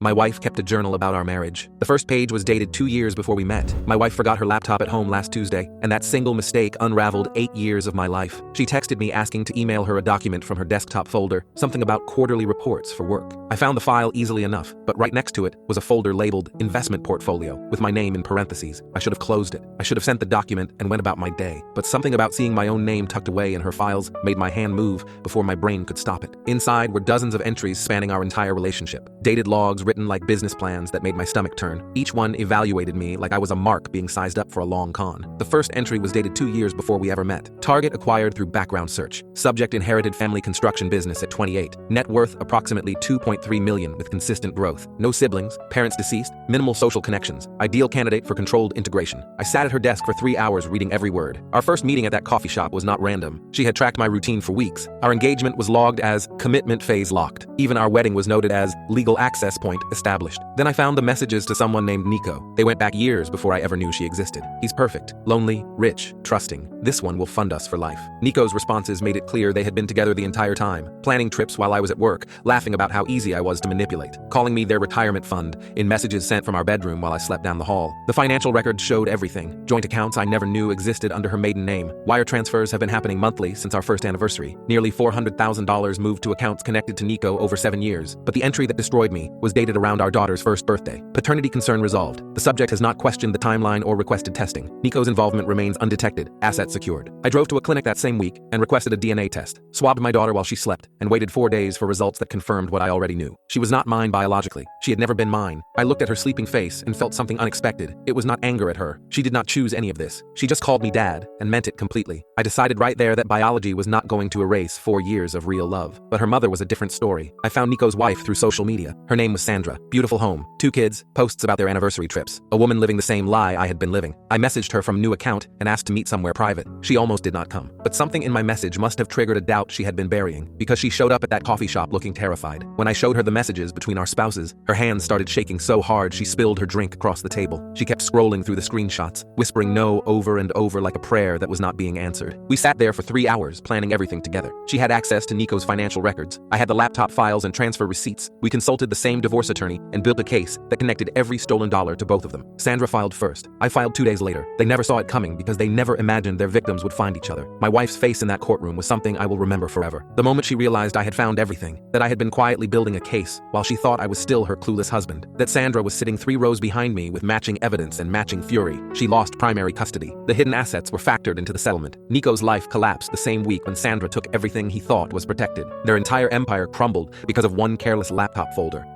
My wife kept a journal about our marriage. The first page was dated 2 years before we met. My wife forgot her laptop at home last Tuesday, and that single mistake unraveled 8 years of my life. She texted me asking to email her a document from her desktop folder, something about quarterly reports for work. I found the file easily enough, but right next to it was a folder labeled Investment Portfolio, with my name in parentheses. I should have closed it. I should have sent the document and went about my day. But something about seeing my own name tucked away in her files made my hand move before my brain could stop it. Inside were dozens of entries spanning our entire relationship. Dated logs written like business plans that made my stomach turn. Each one evaluated me like I was a mark being sized up for a long con. The first entry was dated 2 years before we ever met. Target acquired through background search. Subject inherited family construction business at 28. Net worth approximately $2.3 million with consistent growth. No siblings, parents deceased, minimal social connections. Ideal candidate for controlled integration. I sat at her desk for 3 hours reading every word. Our first meeting at that coffee shop was not random. She had tracked my routine for weeks. Our engagement was logged as commitment phase locked. Even our wedding was noted as legal access point established. Then I found the messages to someone named Nico. They went back years before I ever knew she existed. He's perfect, lonely, rich, trusting. This one will fund us for life. Nico's responses made it clear they had been together the entire time, planning trips while I was at work, laughing about how easy I was to manipulate, calling me their retirement fund in messages sent from our bedroom while I slept down the hall. The financial records showed everything. Joint accounts I never knew existed under her maiden name. Wire transfers have been happening monthly since our first anniversary. Nearly $400,000 moved to accounts connected to Nico over 7 years. But the entry that destroyed me was dated around our daughter's first birthday. Paternity concern resolved. The subject has not questioned the timeline or requested testing. Nico's involvement remains undetected. Assets secured. I drove to a clinic that same week and requested a DNA test. Swabbed my daughter while she slept and waited 4 days for results that confirmed what I already knew. She was not mine biologically. She had never been mine. I looked at her sleeping face and felt something unexpected. It was not anger at her. She did not choose any of this. She just called me dad and meant it completely. I decided right there that biology was not going to erase 4 years of real love. But her mother was a different story. I found Nico's wife through social media. Her name was Sandra. Beautiful home. 2 kids, posts about their anniversary trips. A woman living the same lie I had been living. I messaged her from a new account and asked to meet somewhere private. She almost did not come. But something in my message must have triggered a doubt she had been burying, because she showed up at that coffee shop looking terrified. When I showed her the messages between our spouses, her hands started shaking so hard she spilled her drink across the table. She kept scrolling through the screenshots, whispering no over and over like a prayer that was not being answered. We sat there for 3 hours planning everything together. She had access to Nico's financial records. I had the laptop files and transfer receipts. We consulted the same divorce attorney and built a case that connected every stolen dollar to both of them. Sandra filed first. I filed 2 days later. They never saw it coming because they never imagined their victims would find each other. My wife's face in that courtroom was something I will remember forever. The moment she realized I had found everything, that I had been quietly building a case while she thought I was still her clueless husband, that Sandra was sitting 3 rows behind me with matching evidence and matching fury. She lost primary custody. The hidden assets were factored into the settlement. Nico's life collapsed the same week when Sandra took everything he thought was protected. Their entire empire crumbled because of one careless laptop folder.